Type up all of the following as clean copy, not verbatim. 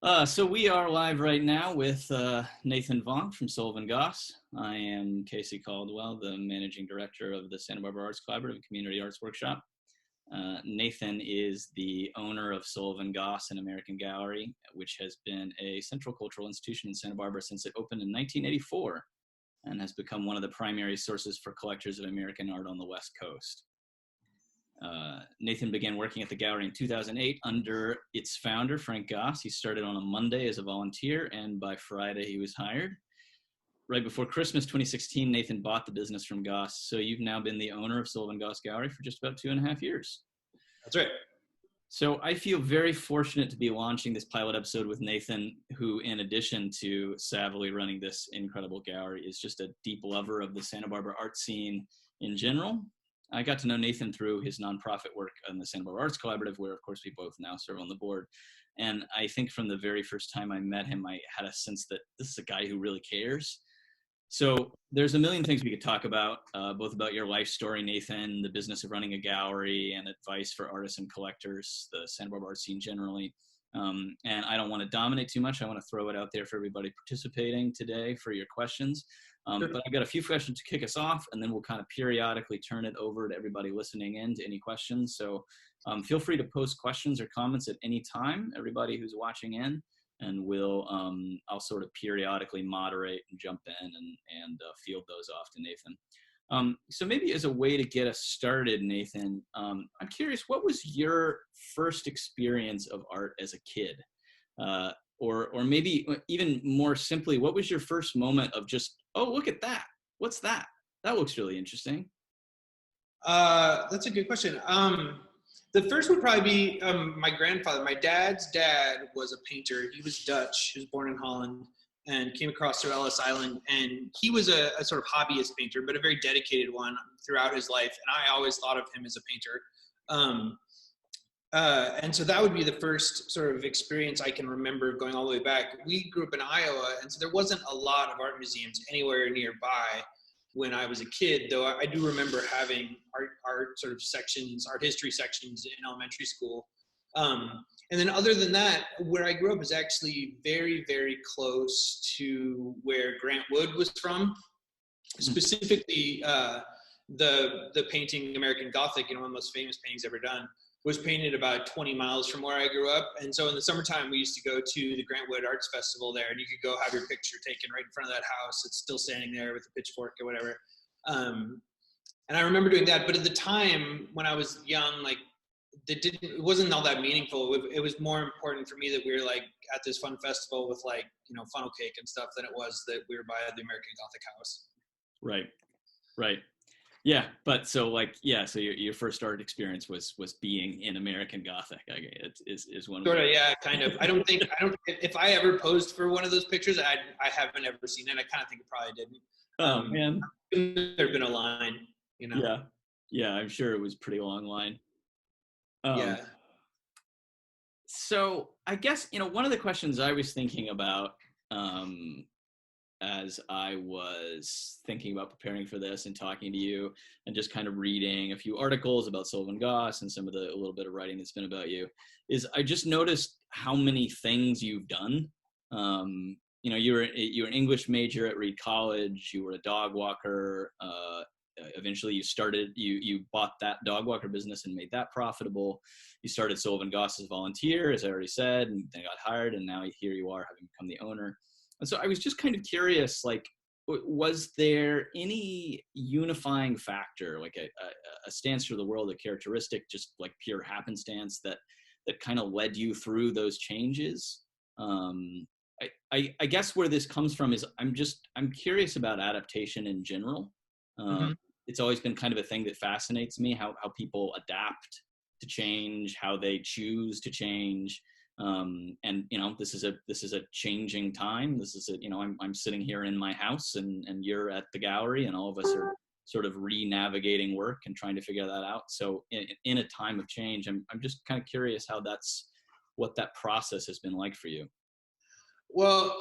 So we are live right now with Nathan Vonk from Sullivan Goss. I am Casey Caldwell, the managing director of the Santa Barbara Arts Collaborative Community Arts Workshop. Nathan is the owner of Sullivan Goss, an American gallery, which has been a central cultural institution in Santa Barbara since it opened in 1984 and has become one of the primary sources for collectors of American art on the West Coast. Nathan began working at the gallery in 2008 under its founder, Frank Goss. He started on a Monday as a volunteer, and by Friday he was hired. Right before Christmas 2016, Nathan bought the business from Goss, so you've now been the owner of Sullivan Goss Gallery for just about 2.5 years. That's right. So I feel very fortunate to be launching this pilot episode with Nathan, who, in addition to savvily running this incredible gallery, is just a deep lover of the Santa Barbara art scene in general. I got to know Nathan through his nonprofit work on the Santa Barbara Arts Collaborative, where, of course, we both now serve on the board. And I think from the very first time I met him, I had a sense that this is a guy who really cares. So there's a million things we could talk about, both about your life story, Nathan, the business of running a gallery, and advice for artists and collectors, the Santa Barbara art scene generally. And I don't want to dominate too much. I want to throw it out there for everybody participating today for your questions. But I've got a few questions to kick us off, and then we'll kind of periodically turn it over to everybody listening in to any questions. So feel free to post questions or comments at any time, everybody who's watching in, and I'll sort of periodically moderate and jump in and field those off to Nathan. So maybe as a way to get us started, Nathan, I'm curious, what was your first experience of art as a kid? Or maybe even more simply, what was your first moment of just, oh, look at that. What's that? That looks really interesting. That's a good question. The first would probably be my grandfather. My dad's dad was a painter. He was Dutch. He was born in Holland and came across to Ellis Island. And he was a sort of hobbyist painter, but a very dedicated one throughout his life. And I always thought of him as a painter. And so that would be the first sort of experience I can remember going all the way back. We grew up in Iowa, and so there wasn't a lot of art museums anywhere nearby when I was a kid, though I do remember having art sort of sections, art history sections in elementary school. And then other than that, where I grew up is actually very, very close to where Grant Wood was from, specifically the painting American Gothic, one of the most famous paintings ever done, was painted about 20 miles from where I grew up. And so in the summertime, we used to go to the Grant Wood Arts Festival there, and you could go have your picture taken right in front of that house. It's still standing there with a pitchfork or whatever. And I remember doing that. But at the time when I was young, like it wasn't all that meaningful. It was more important for me that we were like at this fun festival with like, funnel cake and stuff than it was that we were by the American Gothic house. Right. Yeah, but so your first art experience was being in American Gothic. Is one sort of, yeah, kind of. I don't if I ever posed for one of those pictures, I haven't ever seen it. I kind of think it probably didn't. Oh man, there'd been a line, Yeah, I'm sure it was a pretty long line. Yeah. So I guess one of the questions I was thinking about as I was thinking about preparing for this and talking to you and just kind of reading a few articles about Sullivan Goss and a little bit of writing that's been about you, is I just noticed how many things you've done. You were an English major at Reed College. You were a dog walker. Eventually you bought that dog walker business and made that profitable. You started Sullivan Goss as a volunteer, as I already said, and then got hired, and now here you are, having become the owner. And so I was just kind of curious, like, was there any unifying factor, like a stance for the world, a characteristic, just like pure happenstance that kind of led you through those changes? I guess where this comes from is I'm curious about adaptation in general. It's always been kind of a thing that fascinates me, how people adapt to change, how they choose to change. And this is a changing time. This is I'm sitting here in my house and you're at the gallery, and all of us are sort of re-navigating work and trying to figure that out. So in a time of change, I'm just kind of curious what that process has been like for you. Well,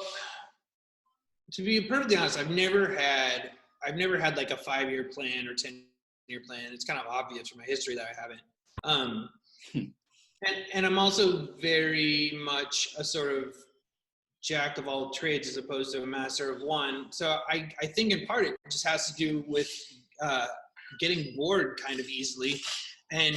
to be perfectly honest, I've never had like a 5-year plan or 10-year plan. It's kind of obvious from my history that I haven't. And I'm also very much a sort of jack of all trades as opposed to a master of one. So I think in part it just has to do with getting bored kind of easily, and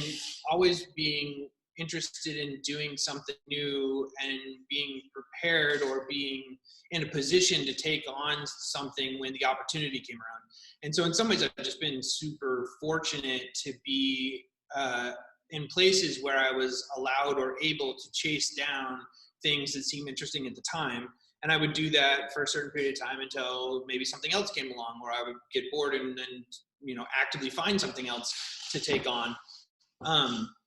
always being interested in doing something new and being prepared or being in a position to take on something when the opportunity came around. And so in some ways I've just been super fortunate to be in places where I was allowed or able to chase down things that seemed interesting at the time. And I would do that for a certain period of time until maybe something else came along, or I would get bored and then, actively find something else to take on.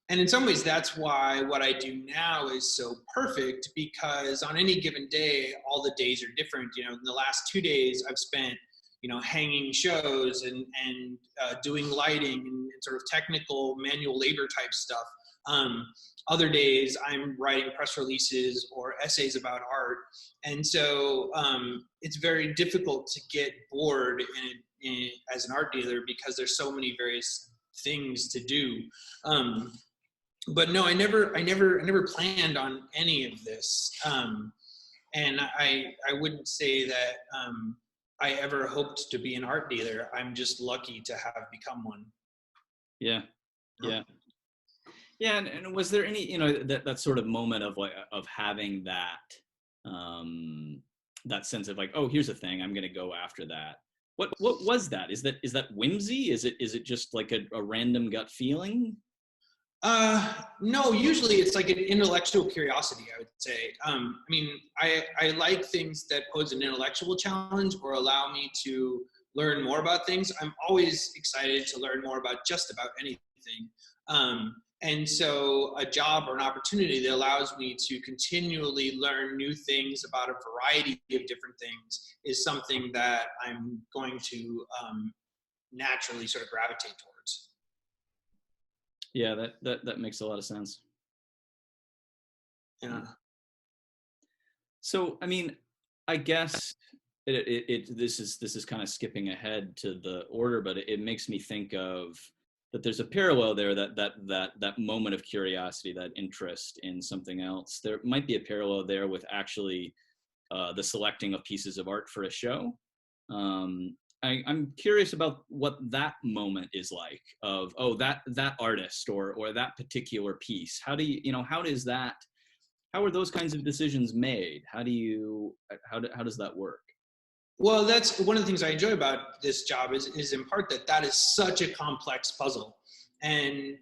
And in some ways, that's why what I do now is so perfect, because on any given day, all the days are different. In the last 2 days, I've spent, hanging shows and doing lighting and sort of technical manual labor type stuff. Other days, I'm writing press releases or essays about art. And so it's very difficult to get bored as an art dealer, because there's so many various things to do. But no, I never planned on any of this. And I wouldn't say that I ever hoped to be an art dealer. I'm just lucky to have become one. Yeah. Yeah. Yeah. And was there any, that sort of moment of having that, that sense of like, oh, here's a thing, I'm going to go after that. What was that? Is that whimsy? Is it just like a random gut feeling? No, usually it's like an intellectual curiosity, I would say. I like things that pose an intellectual challenge or allow me to learn more about things. I'm always excited to learn more about just about anything. And so a job or an opportunity that allows me to continually learn new things about a variety of different things is something that I'm going to naturally sort of gravitate towards. Yeah, that makes a lot of sense. Yeah. So, I guess this is kind of skipping ahead to the order, but it makes me think of that there's a parallel there, that moment of curiosity, that interest in something else. There might be a parallel there with actually the selecting of pieces of art for a show. I'm curious about what that moment is like of, oh, that artist or that particular piece. How are those kinds of decisions made? How does that work? Well, that's one of the things I enjoy about this job is in part that is such a complex puzzle. And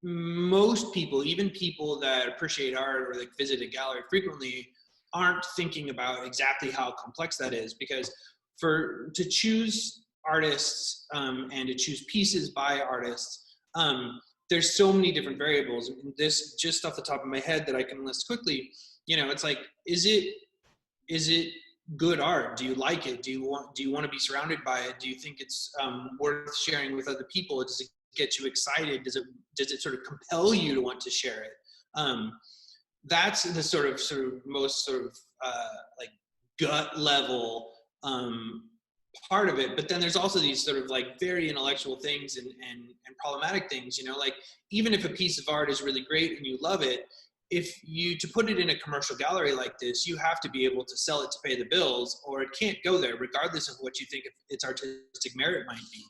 most people, even people that appreciate art or like visit a gallery frequently, aren't thinking about exactly how complex that is, because to choose artists and to choose pieces by artists, there's so many different variables. And this, just off the top of my head that I can list quickly, it's like, is it good art? Do you like it? Do you want to be surrounded by it? Do you think it's worth sharing with other people? Does it get you excited? Does it sort of compel you to want to share it? That's the sort of most sort of like gut level part of it. But then there's also these sort of like very intellectual things and problematic things, like even if a piece of art is really great and you love it, to put it in a commercial gallery like this, you have to be able to sell it to pay the bills, or it can't go there regardless of what you think its artistic merit might be.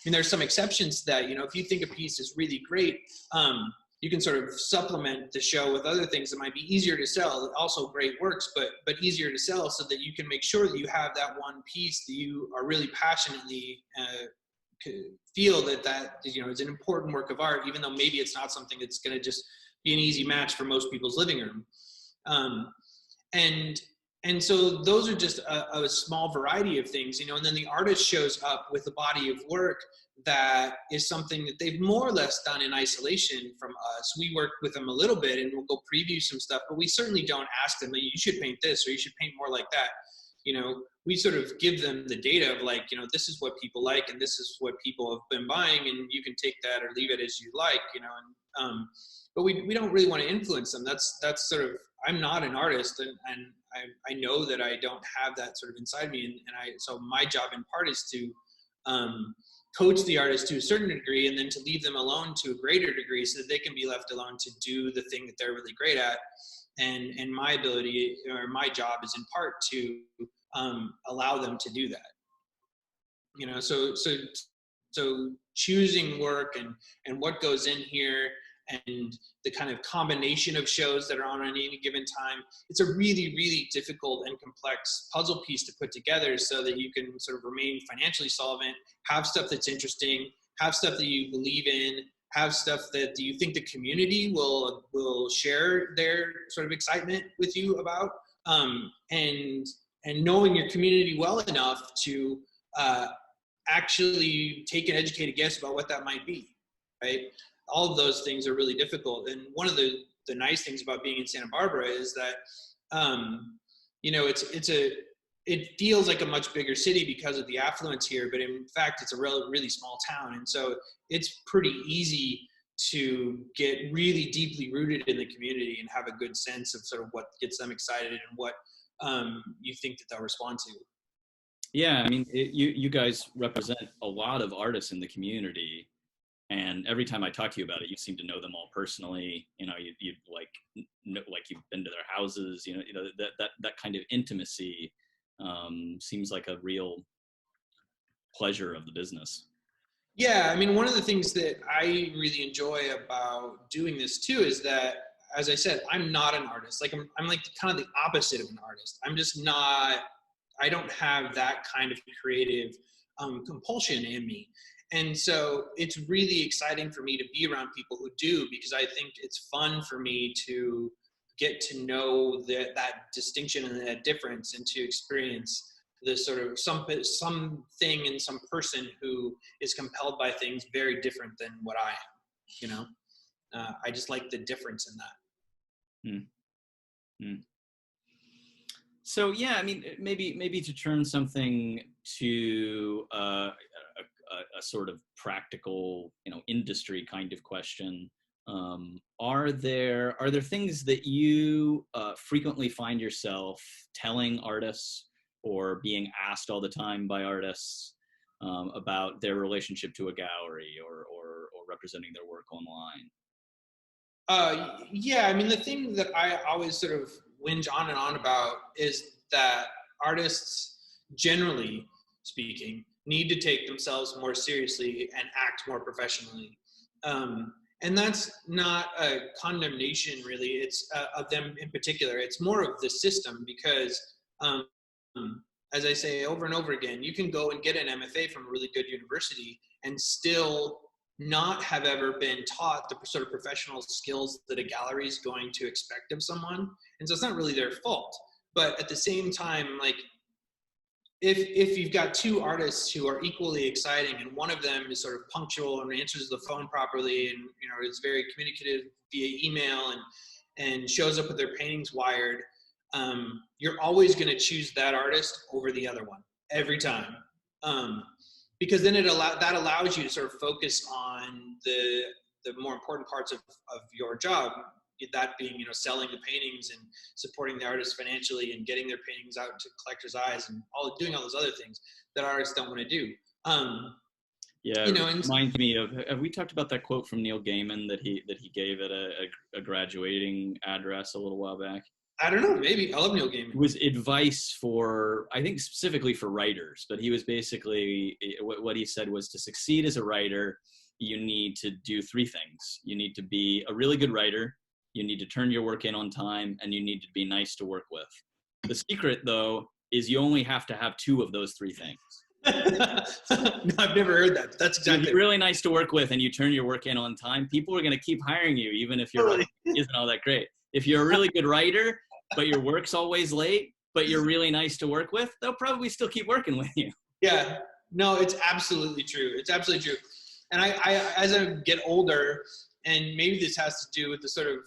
And there's some exceptions to that. If you think a piece is really great, you can sort of supplement the show with other things that might be easier to sell, also great works, but easier to sell, so that you can make sure that you have that one piece that you are really passionately feel that is an important work of art, even though maybe it's not something that's going to just be an easy match for most people's living room. And so those are just a small variety of things, and then the artist shows up with a body of work that is something that they've more or less done in isolation from us. We work with them a little bit and we'll go preview some stuff, but we certainly don't ask them, you should paint this or you should paint more like that. We sort of give them the data of like, this is what people like and this is what people have been buying, and you can take that or leave it as you like, but we don't really want to influence them. That's sort of, I'm not an artist, and I know that I don't have that sort of inside me, so my job in part is to coach the artist to a certain degree, and then to leave them alone to a greater degree so that they can be left alone to do the thing that they're really great at. and my ability or my job is in part to allow them to do that. So choosing work and what goes in here and the kind of combination of shows that are on at any given time, it's a really, really difficult and complex puzzle piece to put together so that you can sort of remain financially solvent, have stuff that's interesting, have stuff that you believe in, have stuff that you think the community will share their sort of excitement with you about, and knowing your community well enough to actually take an educated guess about what that might be, right? All of those things are really difficult. And one of the nice things about being in Santa Barbara is that, it feels like a much bigger city because of the affluence here, but in fact, it's a really small town. And so it's pretty easy to get really deeply rooted in the community and have a good sense of sort of what gets them excited and what you think that they'll respond to. Yeah, I mean, you guys represent a lot of artists in the community, and every time I talk to you about it, you seem to know them all personally. You like you've been to their houses. That kind of intimacy seems like a real pleasure of the business. Yeah, I mean, one of the things that I really enjoy about doing this too is that, as I said, I'm not an artist. Like I'm like kind of the opposite of an artist. I'm just not. I don't have that kind of creative compulsion in me. And so it's really exciting for me to be around people who do, because I think it's fun for me to get to know that distinction and that difference, and to experience the sort of something in some person who is compelled by things very different than what I am. I just like the difference in that. So yeah, I mean, maybe to turn something to a sort of practical, industry kind of question. Are there things that you frequently find yourself telling artists or being asked all the time by artists about their relationship to a gallery or representing their work online? Yeah, I mean, the thing that I always sort of whinge on and on about is that artists, generally speaking, need to take themselves more seriously and act more professionally. And that's not a condemnation, really. It's of them in particular. It's more of the system, because, as I say over and over again, you can go and get an MFA from a really good university and still not have ever been taught the sort of professional skills that a gallery is going to expect of someone. And so it's not really their fault. But at the same time, like, if you've got two artists who are equally exciting, and one of them is sort of punctual and answers the phone properly, and is very communicative via email and shows up with their paintings wired, you're always going to choose that artist over the other one every time. Because then that allows you to sort of focus on the more important parts of your job, that being, selling the paintings and supporting the artists financially and getting their paintings out to collectors' eyes and doing all those other things that artists don't want to do. It reminds me of, have we talked about that quote from Neil Gaiman that he gave at a graduating address a little while back? I don't know, maybe. I love Neil Gaiman. It was advice for, I think specifically for writers, but he was basically, what he said was, to succeed as a writer, you need to do three things. You need to be a really good writer, you need to turn your work in on time, and you need to be nice to work with. The secret, though, is you only have to have two of those three things. No, I've never heard that. That's exactly. If you're really nice to work with and you turn your work in on time, people are going to keep hiring you, even if your writing isn't all that great. If you're a really good writer, but your work's always late, but you're really nice to work with, they'll probably still keep working with you. Yeah, no, it's absolutely true. It's absolutely true. And I as I get older, and maybe this has to do with the sort of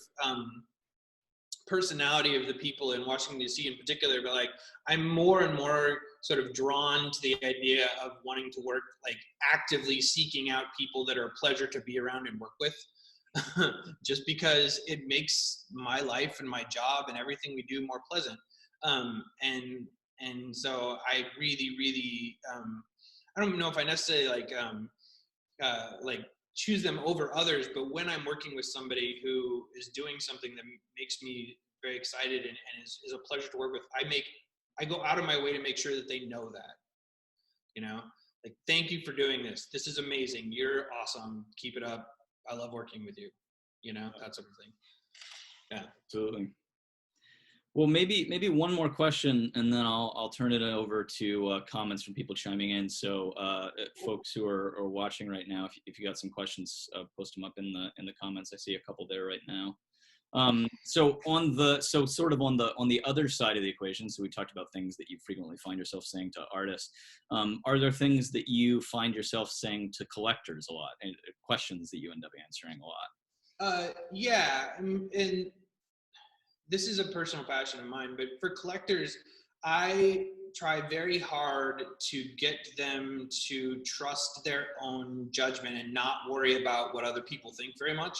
personality of the people in Washington, D.C. in particular, but like, I'm more and more sort of drawn to the idea of wanting to work, like actively seeking out people that are a pleasure to be around and work with. Just because it makes my life and my job and everything we do more pleasant. And so I really, really, I don't know if I necessarily like choose them over others, but when I'm working with somebody who is doing something that makes me very excited and is a pleasure to work with. I go out of my way to make sure that they know that, you know, like, thank you for doing this. This is amazing. You're awesome. Keep it up. I love working with you, you know, that sort of thing. Yeah. Absolutely. Well, maybe one more question, and then I'll turn it over to comments from people chiming in. So, folks who are watching right now, if you got some questions, post them up in the comments. I see a couple there right now. So sort of on the other side of the equation, so we talked about things that you frequently find yourself saying to artists. Are there things that you find yourself saying to collectors a lot, and questions that you end up answering a lot? Yeah, and this is a personal passion of mine, but for collectors, I try very hard to get them to trust their own judgment and not worry about what other people think very much.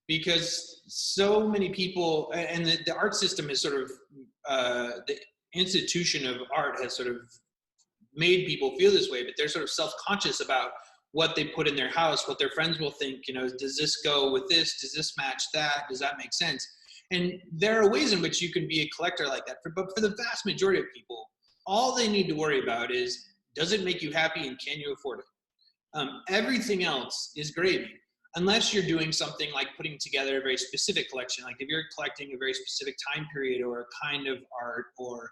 Because so many people, and the art system is sort of, the institution of art has sort of made people feel this way, but they're sort of self-conscious about what they put in their house, what their friends will think, you know, does this go with this? Does this match that? Does that make sense? And there are ways in which you can be a collector like that. But for the vast majority of people, all they need to worry about is, does it make you happy and can you afford it? Everything else is gravy, unless you're doing something like putting together a very specific collection. Like if you're collecting a very specific time period or a kind of art, or,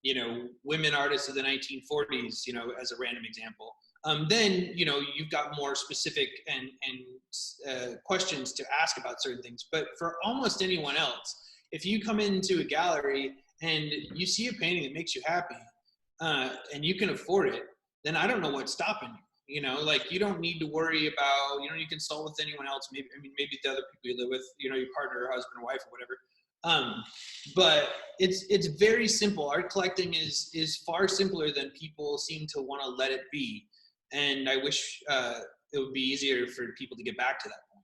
you know, women artists of the 1940s, you know, as a random example. Then, you know, you've got more specific and questions to ask about certain things. But for almost anyone else, if you come into a gallery and you see a painting that makes you happy, and you can afford it, then I don't know what's stopping you. You know, like, you don't need to worry about, you know, you consult with anyone else. Maybe the other people you live with, you know, your partner or husband or wife or whatever. But it's very simple. Art collecting is far simpler than people seem to want to let it be. And I wish it would be easier for people to get back to that point.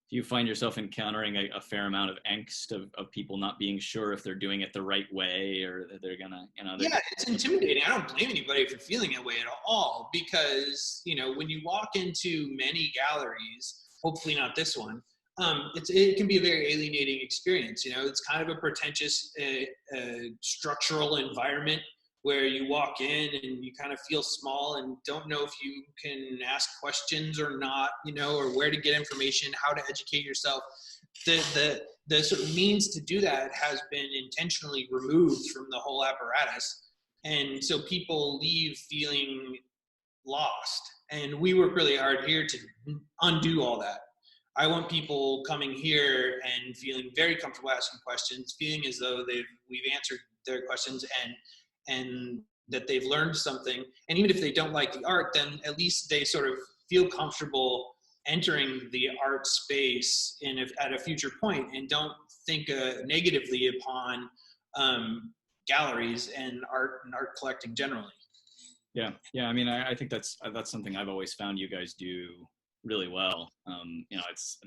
Do you find yourself encountering a fair amount of angst of people not being sure if they're doing it the right way, or that they're gonna, you know? Yeah, it's intimidating. I don't blame anybody for feeling that way at all, because, you know, when you walk into many galleries, hopefully not this one, it can be a very alienating experience. You know, it's kind of a pretentious structural environment where you walk in and you kind of feel small and don't know if you can ask questions or not, you know, or where to get information, how to educate yourself. The sort of means to do that has been intentionally removed from the whole apparatus. And so people leave feeling lost. And we work really hard here to undo all that. I want people coming here and feeling very comfortable asking questions, feeling as though we've answered their questions and that they've learned something. And even if they don't like the art, then at least they sort of feel comfortable entering the art space at a future point, and don't think negatively upon galleries and art collecting generally. Yeah. I mean, I think that's something I've always found you guys do really well. You know, it's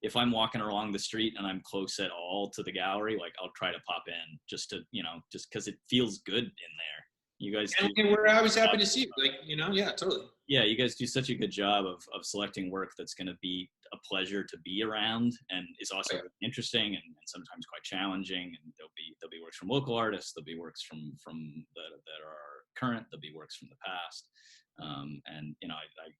if I'm walking along the street and I'm close at all to the gallery, like, I'll try to pop in just to, you know, just because it feels good in there. You guys and we're always happy to see you. Like, you know, yeah, totally. Yeah, you guys do such a good job of selecting work that's going to be a pleasure to be around, and is also really interesting and sometimes quite challenging. And there'll be works from local artists, there'll be works from that are current, there'll be works from the past. And, you know,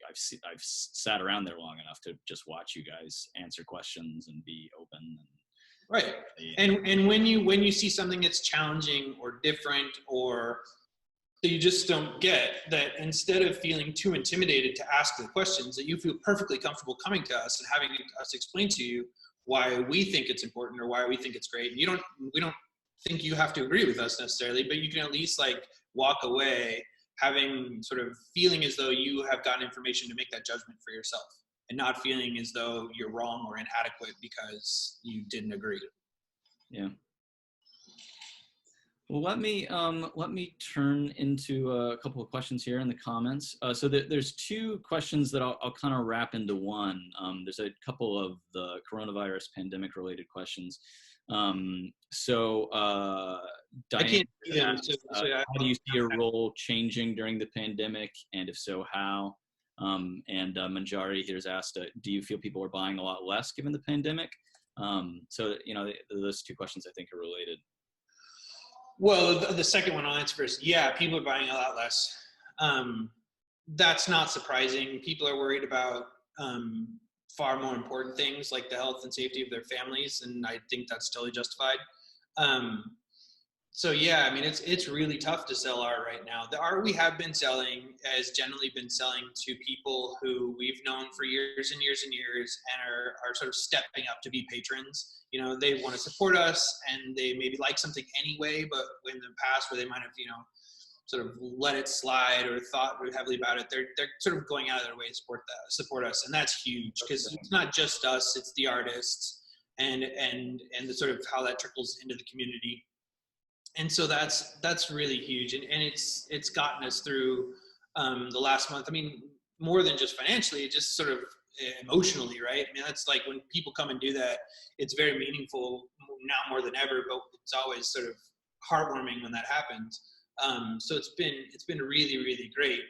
I've sat around there long enough to just watch you guys answer questions and be open. Right. And when you see something that's challenging or different, or that you just don't get, that instead of feeling too intimidated to ask the questions, that you feel perfectly comfortable coming to us and having us explain to you why we think it's important or why we think it's great. And we don't think you have to agree with us necessarily, but you can at least, like, walk away having sort of feeling as though you have gotten information to make that judgment for yourself, and not feeling as though you're wrong or inadequate because you didn't agree. Yeah. Well, let me turn into a couple of questions here in the comments. So there's two questions that I'll kind of wrap into one. There's a couple of the coronavirus pandemic related questions. Diane, how do you see your role changing during the pandemic, and if so, how? And Manjari here's asked, do you feel people are buying a lot less given the pandemic? So, those two questions I think are related. Well, the second one I'll answer first. Yeah, people are buying a lot less. That's not surprising. People are worried about far more important things like the health and safety of their families, and I think that's totally justified. So yeah, I mean, it's really tough to sell art right now. The art we have been selling has generally been selling to people who we've known for years and years and years, and are sort of stepping up to be patrons. They want to support us, and they maybe like something anyway, but in the past where they might have, sort of let it slide or thought heavily about it, they're sort of going out of their way to support us, and that's huge because it's not just us; it's the artists and the sort of how that trickles into the community. And so that's really huge, and it's gotten us through the last month. I mean, more than just financially, just sort of emotionally, right? I mean, that's like when people come and do that, it's very meaningful now more than ever, but it's always sort of heartwarming when that happens. So it's been really, really great.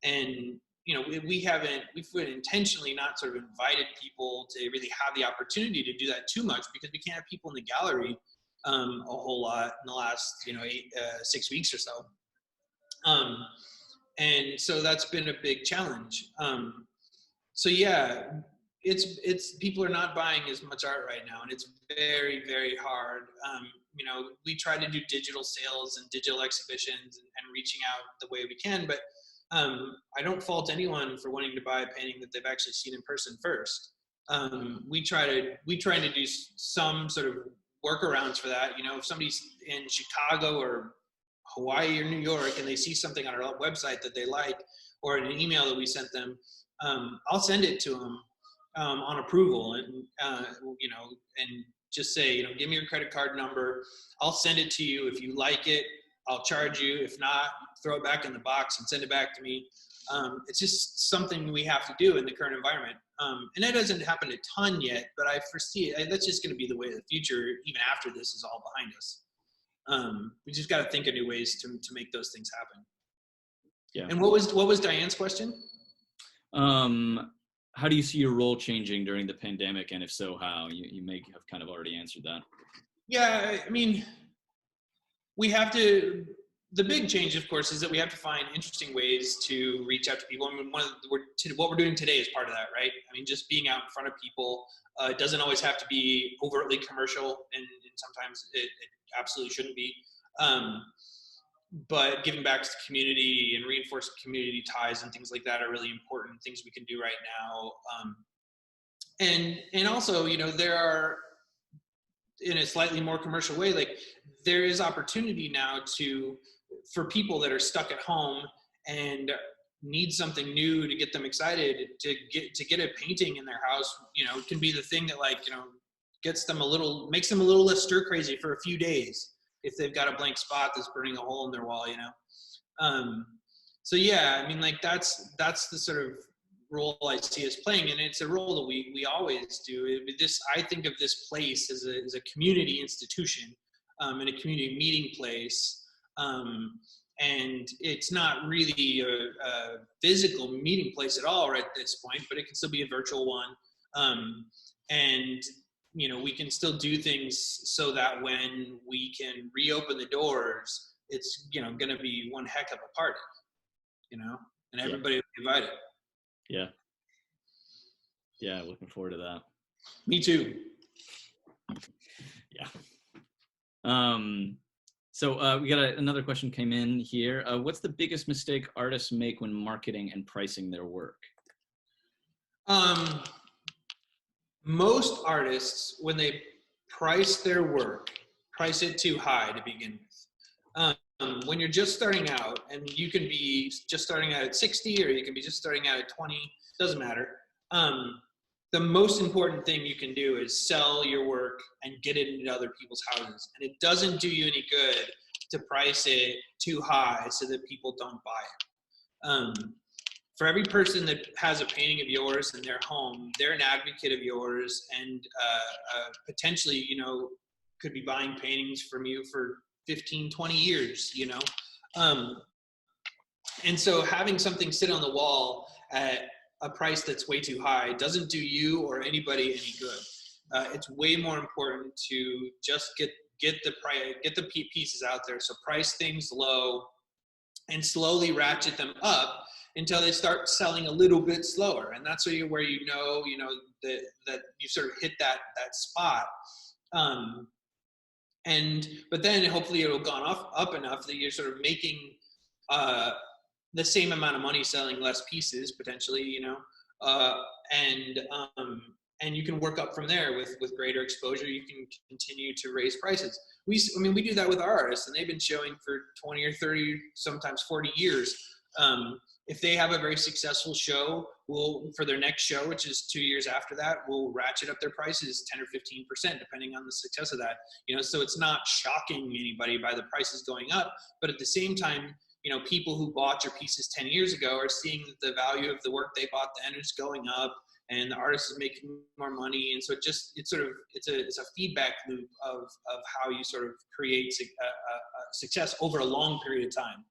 And we've intentionally not sort of invited people to really have the opportunity to do that too much, because we can't have people in the gallery a whole lot in the last 6 weeks or so, and so that's been a big challenge. So yeah, it's people are not buying as much art right now, and it's very, very hard. We try to do digital sales and digital exhibitions and reaching out the way we can, but I don't fault anyone for wanting to buy a painting that they've actually seen in person first. We try to do some sort of workarounds for that. If somebody's in Chicago or Hawaii or New York and they see something on our website that they like, or in an email that we sent them, I'll send it to them on approval, and and just say, give me your credit card number. I'll send it to you. If you like it, I'll charge you. If not, throw it back in the box and send it back to me. It's just something we have to do in the current environment. And that doesn't happen a ton yet, but I foresee that's just going to be the way of the future, even after this is all behind us. We just got to think of new ways to make those things happen. Yeah. And what was Diane's question? How do you see your role changing during the pandemic, and if so, how? You may have kind of already answered that. Yeah, I mean, we have to. The big change, of course, is that we have to find interesting ways to reach out to people. I mean, what we're doing today is part of that, right? I mean, just being out in front of people doesn't always have to be overtly commercial, and sometimes it absolutely shouldn't be. But giving back to the community and reinforcing community ties and things like that are really important things we can do right now. And also, there are, in a slightly more commercial way, like there is opportunity now for people that are stuck at home and need something new to get them excited to get a painting in their house. It can be the thing that makes them a little less stir crazy for a few days if they've got a blank spot that's burning a hole in their wall. So yeah, I mean, like that's the sort of role I see us playing, and it's a role that we always do. I think of this place as a community institution, and a community meeting place, and it's not really a physical meeting place at all right at this point, but it can still be a virtual one, and we can still do things so that when we can reopen the doors, it's going to be one heck of a party, and everybody will be invited. Yeah, looking forward to that. Me too. Yeah. So we got another question came in here. What's the biggest mistake artists make when marketing and pricing their work? Most artists, when they price their work, price it too high to begin with. When you're just starting out, and you can be just starting out at 60, or you can be just starting out at 20, doesn't matter. The most important thing you can do is sell your work and get it into other people's houses. And it doesn't do you any good to price it too high so that people don't buy it. For every person that has a painting of yours in their home, they're an advocate of yours, and potentially, could be buying paintings from you for 15, 20 years, and so having something sit on the wall at a price that's way too high doesn't do you or anybody any good. It's way more important to just get the pieces out there. So price things low and slowly ratchet them up until they start selling a little bit slower. And that's where you know that you sort of hit that spot. But then hopefully it'll gone up enough that you're sort of making the same amount of money selling less pieces potentially, and you can work up from there with greater exposure. You can continue to raise prices. We do that with our artists, and they've been showing for 20 or 30, sometimes 40 years. If they have a very successful show, for their next show, which is 2 years after that, we'll ratchet up their prices 10 or 15%, depending on the success of that. So it's not shocking anybody by the prices going up, but at the same time, people who bought your pieces 10 years ago are seeing that the value of the work they bought then is going up, and the artist is making more money. And so it's a feedback loop of how you sort of create a success over a long period of time.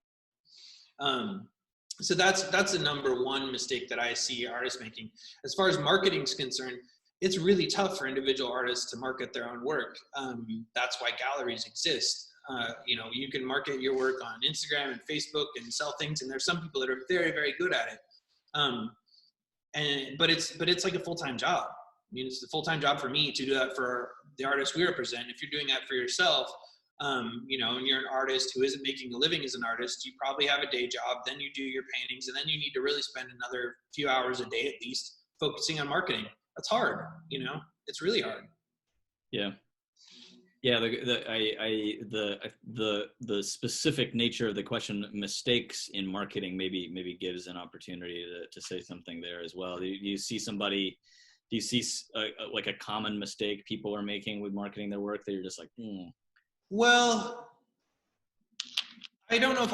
So that's the number one mistake that I see artists making. As far as marketing is concerned, it's really tough for individual artists to market their own work. That's why galleries exist. You can market your work on Instagram and Facebook and sell things, and there's some people that are very, very good at it. But it's like a full-time job. It's a full-time job for me to do that for the artists we represent. If you're doing that for yourself, and you're an artist who isn't making a living as an artist, you probably have a day job, then you do your paintings, and then you need to really spend another few hours a day at least focusing on marketing. That's hard, it's really hard. Yeah. Yeah, the specific nature of the question, mistakes in marketing, maybe gives an opportunity to say something there as well. Do you see like a common mistake people are making with marketing their work that you're just like, Well, I don't know if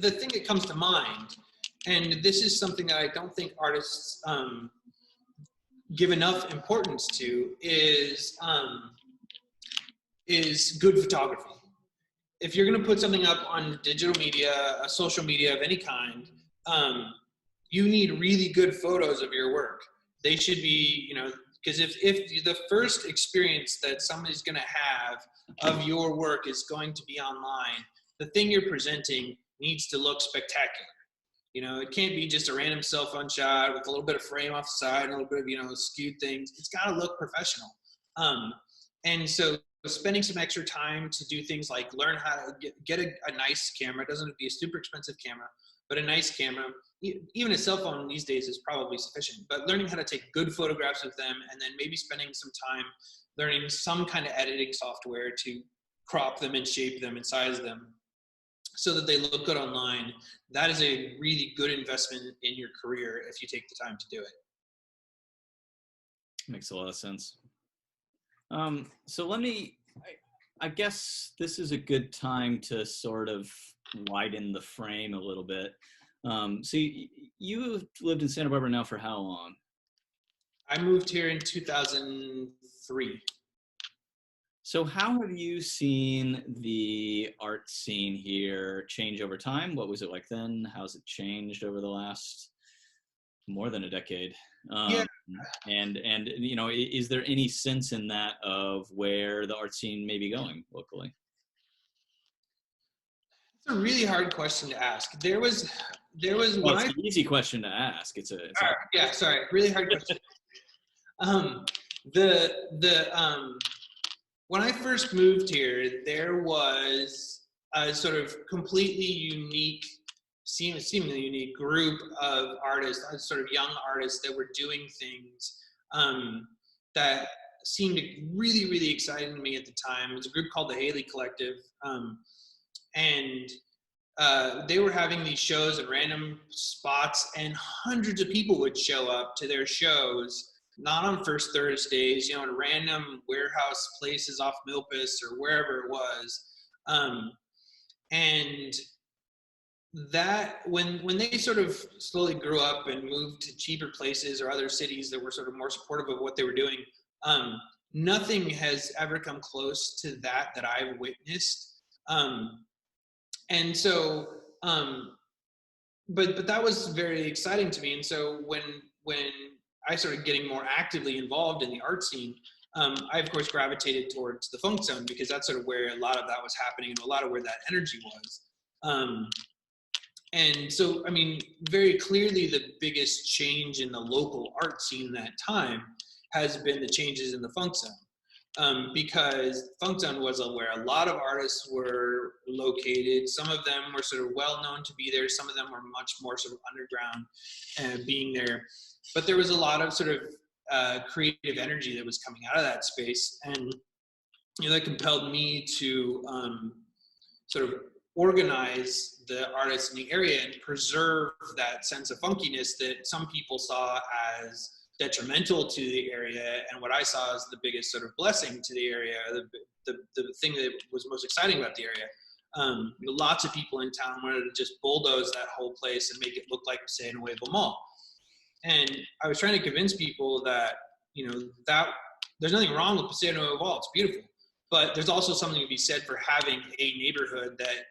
the thing that comes to mind, and this is something that I don't think artists give enough importance to, is good photography. If you're going to put something up on digital media, social media of any kind, you need really good photos of your work. They should be, because if the first experience that somebody's going to have of your work is going to be online, the thing you're presenting needs to look spectacular. It can't be just a random cell phone shot with a little bit of frame off the side and a little bit of, skewed things. It's got to look professional. And so spending some extra time to do things like learn how to get a nice camera. It doesn't have to be a super expensive camera, but a nice camera. Even a cell phone these days is probably sufficient, but learning how to take good photographs of them, and then maybe spending some time learning some kind of editing software to crop them and shape them and size them so that they look good online. That is a really good investment in your career if you take the time to do it. Makes a lot of sense. So I guess this is a good time to sort of widen the frame a little bit. So you've lived in Santa Barbara now for how long? I moved here in 2003. So how have you seen the art scene here change over time? What was it like then? How's it changed over the last more than a decade? Yeah. And is there any sense in that of where the art scene may be going locally? It's a really hard question to ask. There was Well, it's an easy question to ask. Really hard question. When I first moved here, there was a sort of completely unique, seemingly unique group of artists, sort of young artists that were doing things that seemed really, really exciting to me at the time. It was a group called the Haley Collective. And they were having these shows at random spots, and hundreds of people would show up to their shows, not on First Thursdays, in random warehouse places off Milpas or wherever it was. And that when they sort of slowly grew up and moved to cheaper places or other cities that were sort of more supportive of what they were doing, nothing has ever come close to that I've witnessed. And so, but that was very exciting to me. And so when I started getting more actively involved in the art scene, I of course gravitated towards the funk zone because that's sort of where a lot of that was happening and a lot of where that energy was. And so, I mean, very clearly the biggest change in the local art scene that time has been the changes in the funk zone. Because funk zone was where a lot of artists were located. Some of them were sort of well known to be there. Some of them were much more sort of underground being there. But there was a lot of sort of creative energy that was coming out of that space. And that compelled me to sort of organize the artists in the area and preserve that sense of funkiness that some people saw as detrimental to the area, and what I saw as the biggest sort of blessing to the area, the thing that was most exciting about the area. Lots of people in town wanted to just bulldoze that whole place and make it look like Paseo Nuevo Mall. And I was trying to convince people that, that there's nothing wrong with Paseo Nuevo Mall, it's beautiful. But there's also something to be said for having a neighborhood that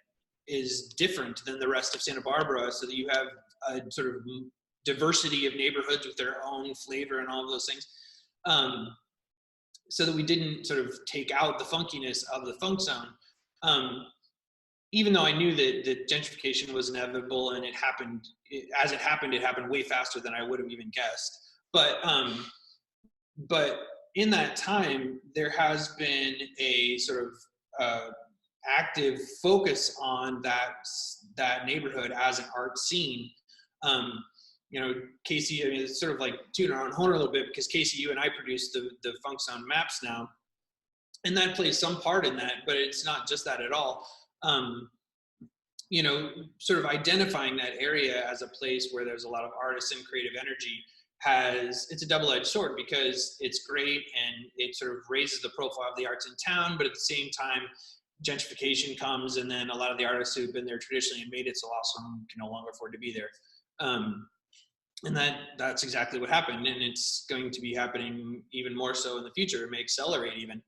is different than the rest of Santa Barbara, so that you have a sort of diversity of neighborhoods with their own flavor and all of those things, so that we didn't sort of take out the funkiness of the funk zone. Even though I knew that gentrification was inevitable and it happened way faster than I would have even guessed. But in that time, there has been a sort of active focus on that neighborhood as an art scene. Casey, I mean, it's sort of like tooting our own horn a little bit because Casey, you and I produce the Funk Sound maps now, and that plays some part in that, but it's not just that at all. Sort of identifying that area as a place where there's a lot of artists and creative energy it's a double-edged sword, because it's great and it sort of raises the profile of the arts in town, but at the same time, gentrification comes, and then a lot of the artists who've been there traditionally and made it so awesome can no longer afford to be there. And that's exactly what happened, and it's going to be happening even more so in the future. It may accelerate even.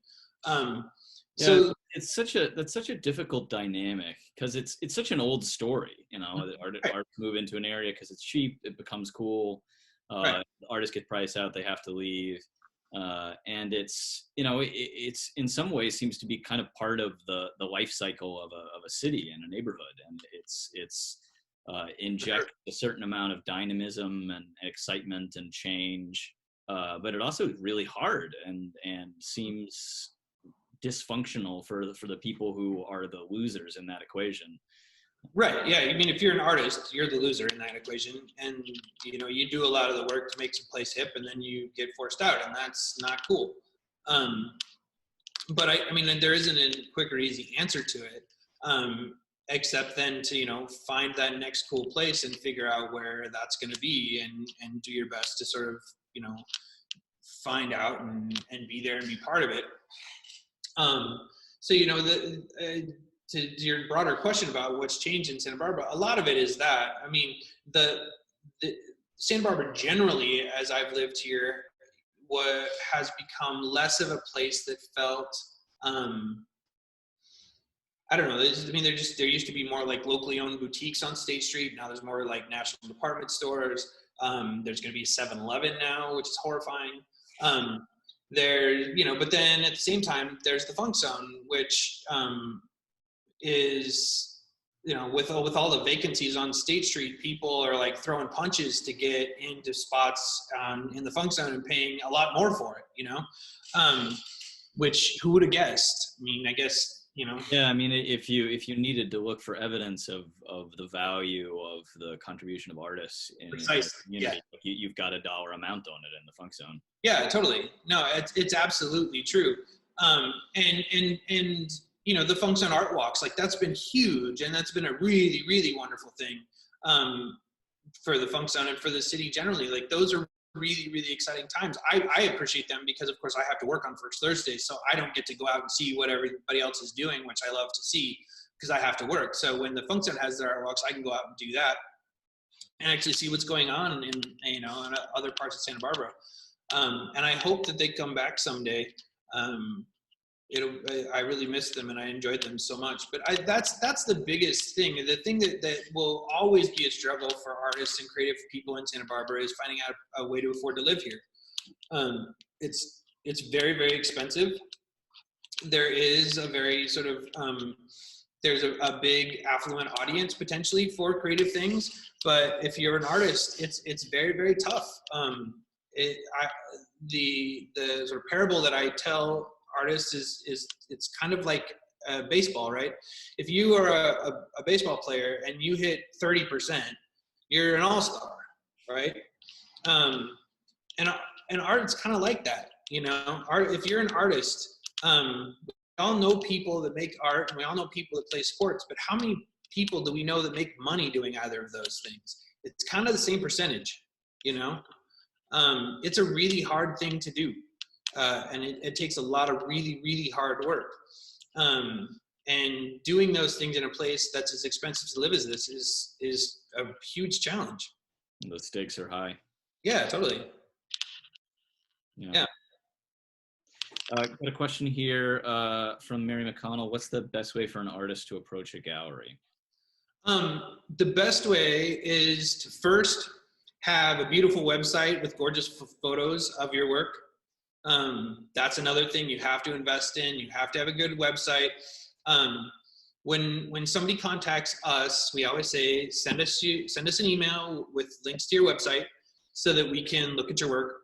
So that's such a difficult dynamic, because it's such an old story. Artists move into an area because it's cheap, it becomes cool. The artists get priced out, they have to leave, and it's in some ways seems to be kind of part of the life cycle of a city and a neighborhood, and it's inject a certain amount of dynamism and excitement and change, but it also is really hard and seems dysfunctional for the people who are the losers in that equation. Right. Yeah. I mean, if you're an artist, you're the loser in that equation, and you do a lot of the work to make some place hip, and then you get forced out, and that's not cool. But I mean, there isn't a quick or easy answer to it, except then to find that next cool place and figure out where that's going to be, and do your best to sort of find out and be there and be part of it. To your broader question about what's changed in Santa Barbara, a lot of it is that. I mean, the Santa Barbara generally, as I've lived here, has become less of a place that felt, I don't know. There used to be more like locally owned boutiques on State Street. Now there's more like national department stores. There's going to be a 7-Eleven now, which is horrifying. But then at the same time, there's the Funk Zone, which is, with all the vacancies on State Street, people are like throwing punches to get into spots in the Funk Zone and paying a lot more for it, which who would have guessed? I mean, I guess, Yeah, I mean, if you needed to look for evidence of the value of the contribution of artists in the community, you've got a dollar amount on it in the Funk Zone. Yeah, totally. No, it's absolutely true. The Funk Zone art walks, like that's been huge, and that's been a really, really wonderful thing for the Funk Zone and for the city generally. Like those are really, really exciting times. I appreciate them because, of course, I have to work on First Thursday, so I don't get to go out and see what everybody else is doing, which I love to see because I have to work. So when the Funk Zone has their art walks, I can go out and do that and actually see what's going on in other parts of Santa Barbara. And I hope that they come back someday. I really miss them and I enjoyed them so much. But that's the biggest thing. The thing that will always be a struggle for artists and creative people in Santa Barbara is finding out a way to afford to live here. it's very, very expensive. There is a very sort of, there's a big affluent audience potentially for creative things, but if you're an artist, it's very, very tough. The sort of parable that I tell artists is it's kind of like baseball, right? If you are a baseball player and you hit 30%, you're an all-star, right? And art's kind of like that, you know. Art, if you're an artist, we all know people that make art, and we all know people that play sports, but how many people do we know that make money doing either of those things? It's kind of the same percentage, you know. It's a really hard thing to do, and it takes a lot of really, really hard work. And doing those things in a place that's as expensive to live as this is a huge challenge. The stakes are high. Yeah, totally. Yeah. Got a question here from Mary McConnell. What's the best way for an artist to approach a gallery? The best way is to first have a beautiful website with gorgeous photos of your work. That's another thing you have to invest in. You have to have a good website. When somebody contacts us, we always say, send us an email with links to your website so that we can look at your work.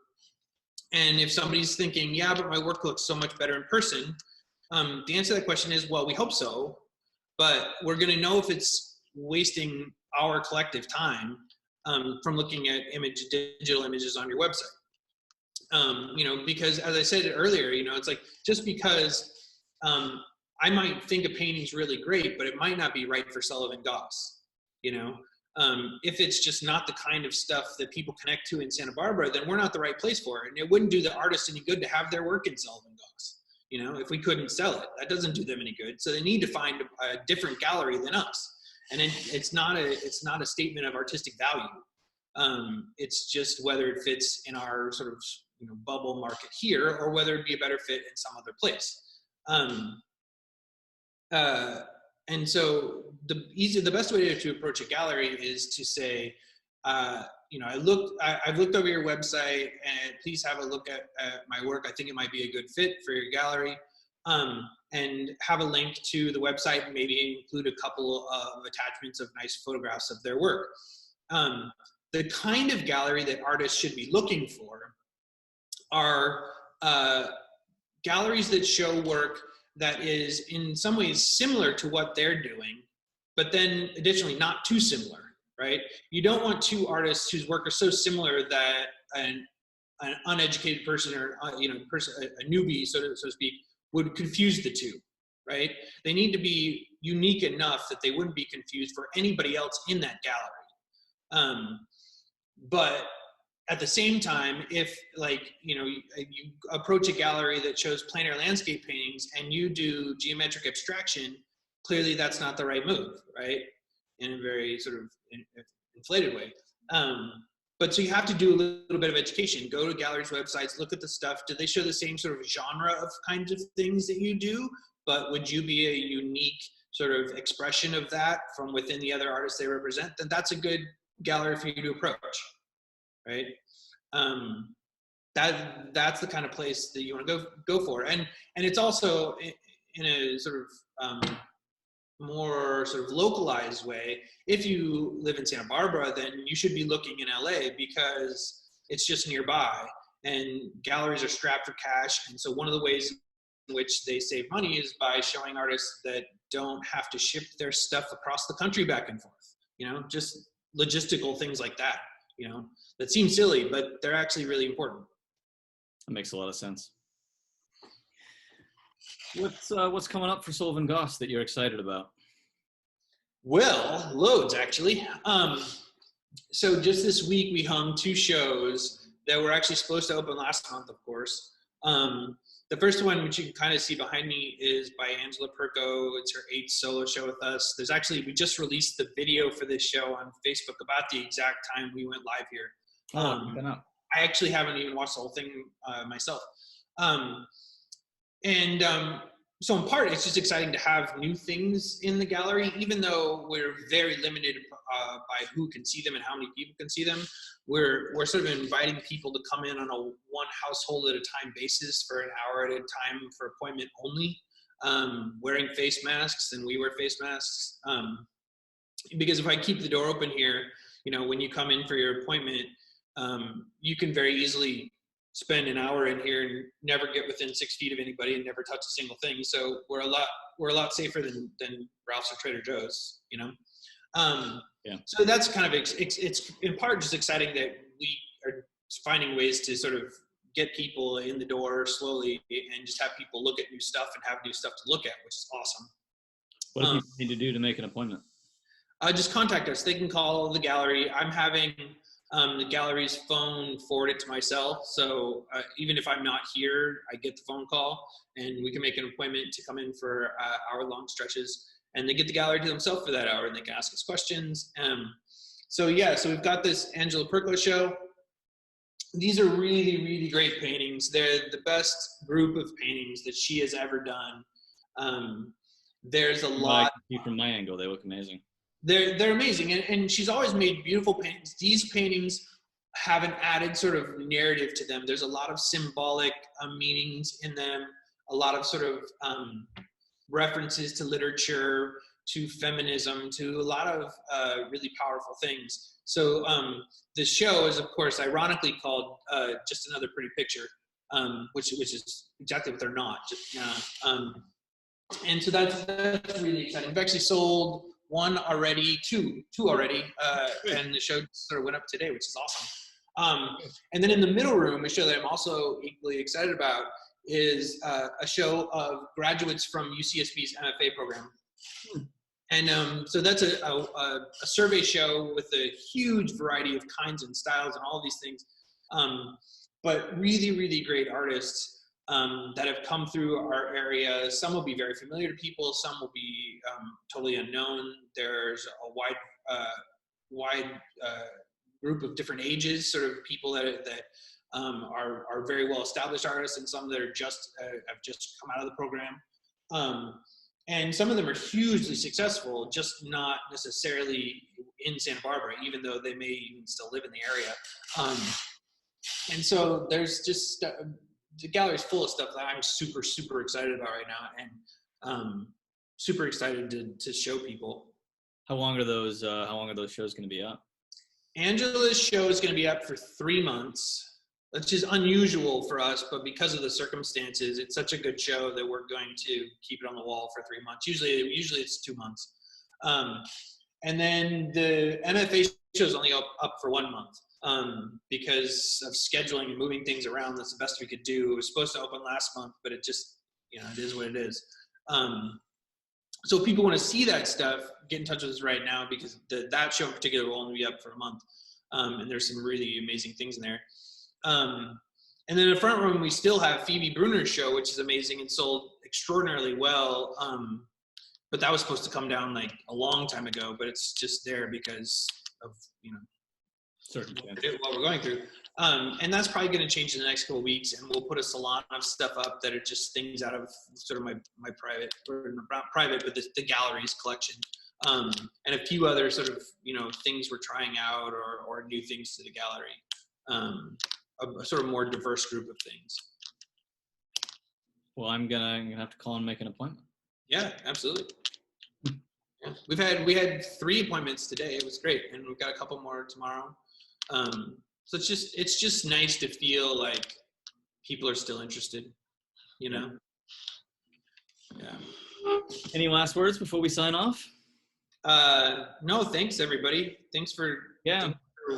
And if somebody's thinking, yeah, but my work looks so much better in person, the answer to that question is, well, we hope so, but we're going to know if it's wasting our collective time from looking at digital images on your website. You know, because as I said earlier, you know, it's like, just because I might think a painting's really great, but it might not be right for Sullivan Goss, you know. If it's just not the kind of stuff that people connect to in Santa Barbara, then we're not the right place for it. And it wouldn't do the artist any good to have their work in Sullivan Goss, you know, if we couldn't sell it. That doesn't do them any good. So they need to find a different gallery than us. And it's not a statement of artistic value. It's just whether it fits in our sort of, you know, bubble market here, or whether it'd be a better fit in some other place. And so the best way to approach a gallery is to say, you know, I've looked over your website, and please have a look at my work. I think it might be a good fit for your gallery. And have a link to the website, and maybe include a couple of attachments of nice photographs of their work. The kind of gallery that artists should be looking for are galleries that show work that is in some ways similar to what they're doing, but then additionally not too similar, right? You don't want two artists whose work are so similar that an uneducated person, or you know, a newbie, so to speak, would confuse the two, right? They need to be unique enough that they wouldn't be confused for anybody else in that gallery. But at the same time, if, like, you know, you approach a gallery that shows plein air landscape paintings and you do geometric abstraction, clearly that's not the right move, right? In a very sort of inflated way. But so you have to do a little bit of education. Go to galleries' websites, look at the stuff. Do they show the same sort of genre of kinds of things that you do? But would you be a unique sort of expression of that from within the other artists they represent? Then that's a good gallery for you to approach, right? That's the kind of place that you want to go for. And it's also in a sort of more sort of localized way. If you live in Santa Barbara, then you should be looking in LA because it's just nearby and galleries are strapped for cash. And so one of the ways in which they save money is by showing artists that don't have to ship their stuff across the country back and forth, you know, just logistical things like that, you know, that seem silly, but they're actually really important. That makes a lot of sense. What's coming up for Sullivan Goss that you're excited about? Well, loads actually. So just this week we hung 2 shows that were actually supposed to open last month, of course. The first one, which you can kind of see behind me, is by Angela Perko. It's her 8th solo show with us. We just released the video for this show on Facebook about the exact time we went live here. I actually haven't even watched the whole thing myself. So in part, it's just exciting to have new things in the gallery, even though we're very limited by who can see them and how many people can see them. We're sort of inviting people to come in on a one household at a time basis for an hour at a time for appointment only, wearing face masks, and we wear face masks. Because if I keep the door open here, when you come in for your appointment, you can very easily spend an hour in here and never get within 6 feet of anybody and never touch a single thing. So we're a lot safer than Ralph's or Trader Joe's, Yeah. So that's kind of, it's in part just exciting that we are finding ways to sort of get people in the door slowly and just have people look at new stuff and have new stuff to look at, which is awesome. What do you need to do to make an appointment? Just contact us. They can call the gallery. I'm having the gallery's phone forwarded to myself. So even if I'm not here, I get the phone call and we can make an appointment to come in for hour-long stretches. And they get the gallery to themselves for that hour and they can ask us questions. So we've got this Angela Perklo show. These are really, really great paintings. They're the best group of paintings that she has ever done. There's a lot. From my angle, they look amazing. They're amazing, and she's always made beautiful paintings. These paintings have an added sort of narrative to them. There's a lot of symbolic meanings in them, a lot of sort of references to literature, to feminism, to a lot of really powerful things. So the show is, of course, ironically called Just Another Pretty Picture, which is exactly what they're not. And so that's really exciting. We've actually sold two already, and the show sort of went up today, which is awesome. And then in the middle room, a show that I'm also equally excited about is a show of graduates from UCSB's MFA program. And so that's a survey show with a huge variety of kinds and styles and all these things, but really, really great artists that have come through our area. Some will be very familiar to people. Some will be totally unknown. There's a wide group of different ages, sort of people that are very well established artists, and some that are have just come out of the program. And some of them are hugely successful, just not necessarily in Santa Barbara, even though they may even still live in the area. And so there's just the gallery's full of stuff that I'm super, super excited about right now, and super excited to show people. How long are those shows going to be up? Angela's show is going to be up for 3 months. That's just unusual for us, but because of the circumstances, it's such a good show that we're going to keep it on the wall for 3 months. Usually it's 2 months. And then the MFA show is only up for 1 month. Because of scheduling and moving things around. That's the best we could do. It was supposed to open last month, but it just, it is what it is. So if people want to see that stuff, get in touch with us right now, because that show in particular will only be up for a month. And there's some really amazing things in there. And then in the front room, we still have Phoebe Bruner's show, which is amazing and sold extraordinarily well. But that was supposed to come down like a long time ago, but it's just there because of, what we're going through. And that's probably going to change in the next couple of weeks, and we'll put a salon of stuff up that are just things out of sort of my private, or not private, but the gallery's collection. And a few other sort of, things we're trying out, or new things to the gallery. A sort of more diverse group of things. Well, I'm gonna have to call and make an appointment. Yeah, absolutely. Yeah. We had 3 appointments today. It was great, and we've got a couple more tomorrow. So it's just nice to feel like people are still interested, Yeah. Any last words before we sign off? No, thanks everybody. Thanks for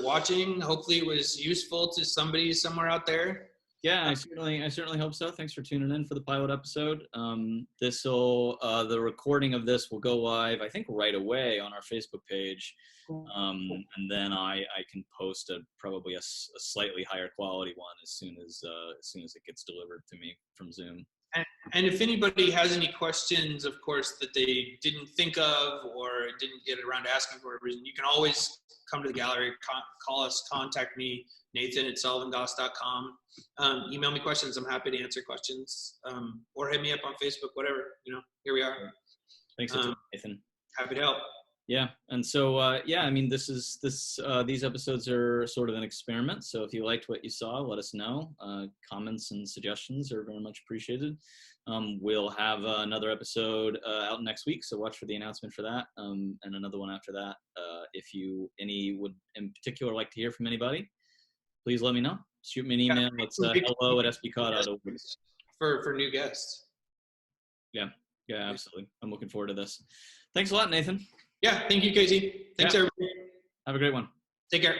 watching. Hopefully it was useful to somebody somewhere out there. Yeah, I certainly hope so. Thanks for tuning in for the pilot episode. The recording of this will go live, I think, right away on our Facebook page. And then I can post probably a slightly higher quality one as soon as it gets delivered to me from Zoom. And if anybody has any questions, of course, that they didn't think of or didn't get around to asking for a reason, you can always come to the gallery, call us, contact me, Nathan@SullivanGoss.com. Email me questions. I'm happy to answer questions. Or hit me up on Facebook, whatever. Here we are. Thanks, Nathan. Happy to help. Yeah. And so, I mean, these episodes are sort of an experiment. So if you liked what you saw, let us know. Comments and suggestions are very much appreciated. We'll have another episode out next week. So watch for the announcement for that. And another one after that. If any would in particular like to hear from anybody, please let me know. Shoot me an email. It's hello@spcod.org. For new guests. Yeah, absolutely. I'm looking forward to this. Thanks a lot, Nathan. Yeah, thank you, Casey. Thanks, everybody. Have a great one. Take care.